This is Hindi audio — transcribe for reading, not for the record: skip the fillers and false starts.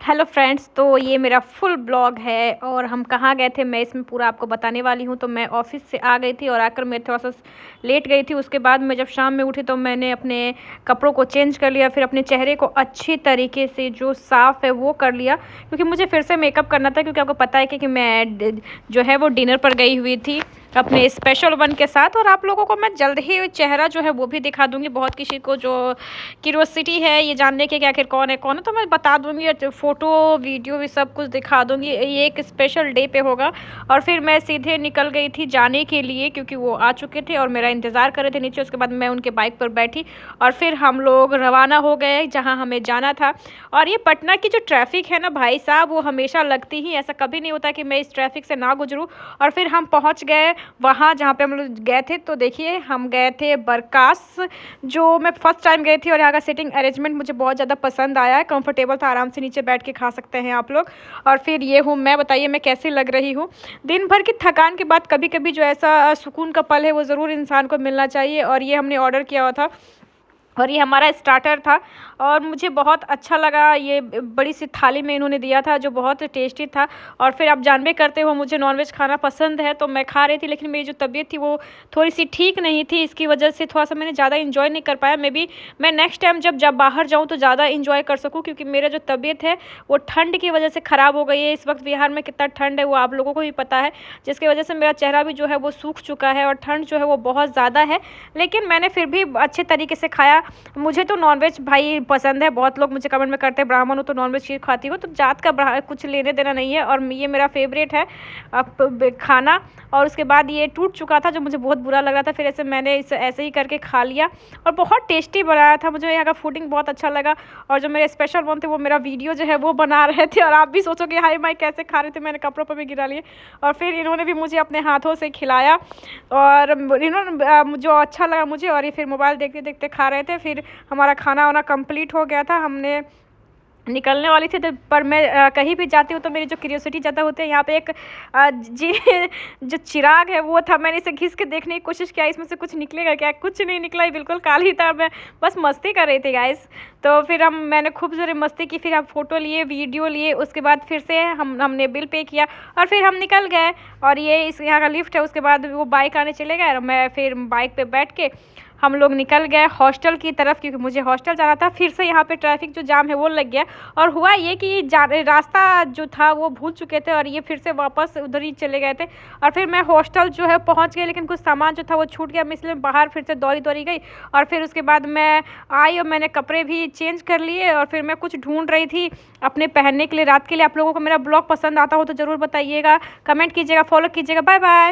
हेलो फ्रेंड्स, तो ये मेरा फुल ब्लॉग है और हम कहाँ गए थे मैं इसमें पूरा आपको बताने वाली हूँ। तो मैं ऑफिस से आ गई थी और आकर मैं थोड़ा सा लेट गई थी। उसके बाद मैं जब शाम में उठी तो मैंने अपने कपड़ों को चेंज कर लिया, फिर अपने चेहरे को अच्छी तरीके से जो साफ़ है वो कर लिया, क्योंकि मुझे फिर से मेकअप करना था। क्योंकि आपको पता है कि मैं जो है वो डिनर पर गई हुई थी अपने स्पेशल वन के साथ। और आप लोगों को मैं जल्द ही चेहरा जो है वो भी दिखा दूंगी। बहुत किसी को जो क्यूरियोसिटी है ये जानने के कि आखिर कौन है तो मैं बता दूंगी, फ़ोटो वीडियो भी सब कुछ दिखा दूंगी। ये एक स्पेशल डे पे होगा। और फिर मैं सीधे निकल गई थी जाने के लिए, क्योंकि वो आ चुके थे और मेरा इंतज़ार कर रहे थे नीचे। उसके बाद मैं उनके बाइक पर बैठी और फिर हम लोग रवाना हो गए जहाँ हमें जाना था। और ये पटना की जो ट्रैफ़िक है ना भाई साहब, वो हमेशा लगती ही, ऐसा कभी नहीं होता कि मैं इस ट्रैफ़िक से ना गुजरूँ। और फिर हम पहुँच गए वहाँ जहाँ पे हम लोग गए थे। तो देखिए, हम गए थे बरकास, जो मैं फर्स्ट टाइम गई थी। और यहाँ का सीटिंग अरेंजमेंट मुझे बहुत ज़्यादा पसंद आया है, कंफर्टेबल था, आराम से नीचे बैठ के खा सकते हैं आप लोग। और फिर ये हूँ मैं, बताइए मैं कैसी लग रही हूँ। दिन भर की थकान के बाद कभी कभी जो ऐसा सुकून का पल है वो ज़रूर इंसान को मिलना चाहिए। और ये हमने ऑर्डर किया हुआ था और ये हमारा स्टार्टर था और मुझे बहुत अच्छा लगा। ये बड़ी सी थाली में इन्होंने दिया था जो बहुत टेस्टी था। और फिर आप जानबे करते हो मुझे नॉनवेज खाना पसंद है, तो मैं खा रही थी। लेकिन मेरी जो तबीयत थी वो थोड़ी सी ठीक नहीं थी, इसकी वजह से थोड़ा सा मैंने ज़्यादा इन्जॉय नहीं कर पाया। मैं नेक्स्ट टाइम जब बाहर जाऊँ तो ज़्यादा इन्जॉय कर सकूँ, क्योंकि मेरा जो तबीयत है वो ठंड की वजह से ख़राब हो गई है। इस वक्त बिहार में कितना ठंड है वो आप लोगों को भी पता है, जिसकी वजह से मेरा चेहरा भी जो है वो सूख चुका है और ठंड जो है वो बहुत ज़्यादा है। लेकिन मैंने फिर भी अच्छे तरीके से खाया। मुझे तो नॉनवेज भाई पसंद है। बहुत लोग मुझे कमेंट में करते हैं ब्राह्मण हो तो नॉनवेज चीज़ खाती हो, तो जात का कुछ लेने देना नहीं है। और ये मेरा फेवरेट है खाना। और उसके बाद ये टूट चुका था जो मुझे बहुत बुरा लग रहा था, फिर मैंने इसे ऐसे ही करके खा लिया और बहुत टेस्टी बनाया था। मुझे यहाँ का फूडिंग बहुत अच्छा लगा। और जो मेरे स्पेशल वन थे वो मेरा वीडियो जो है वो बना रहे थे। और आप भी सोचोगे हाय माई कैसे खा रहे थे, मैंने कपड़ों पर भी गिरा लिए। और फिर इन्होंने भी मुझे अपने हाथों से खिलाया और इन्होंने जो अच्छा लगा मुझे। और ये फिर मोबाइल देखते देखते खा रहे थे। फिर हमारा खाना वाना कंप्लीट हो गया था, हमने निकलने वाली थी। तो पर मैं कहीं भी जाती हूँ तो मेरी जो क्यूरियोसिटी ज़्यादा होती है। यहाँ पे एक जी जो चिराग है वो था, मैंने इसे घिस के देखने की कोशिश किया इसमें से कुछ निकलेगा क्या। कुछ नहीं निकला, बिल्कुल काली था। मैं बस मस्ती कर रही थी गाइस। तो फिर मैंने खूब ज़ोरे मस्ती की, फिर हम फ़ोटो लिए, वीडियो लिए। उसके बाद फिर से हमने बिल पे किया और फिर हम निकल गए। और ये इस यहाँ का लिफ्ट है। उसके बाद वो बाइक आने चले गए और मैं फिर बाइक पे बैठ के हम लोग निकल गए हॉस्टल की तरफ, क्योंकि मुझे हॉस्टल जाना था। फिर से यहाँ पे ट्रैफिक जो जाम है वो लग गया। और हुआ ये कि रास्ता जो था वो भूल चुके थे और ये फिर से वापस उधर ही चले गए थे। और फिर मैं हॉस्टल जो है पहुँच गई, लेकिन कुछ सामान जो था वो छूट गया। मैं इसलिए बाहर फिर से दौड़ी दौड़ी गई। और फिर उसके बाद मैं आई और मैंने कपड़े भी चेंज कर लिए। और फिर मैं कुछ ढूंढ रही थी अपने पहनने के लिए रात के लिए। आप लोगों को मेरा ब्लॉग पसंद आता हो तो ज़रूर बताइएगा, कमेंट कीजिएगा, फॉलो कीजिएगा। Bye bye.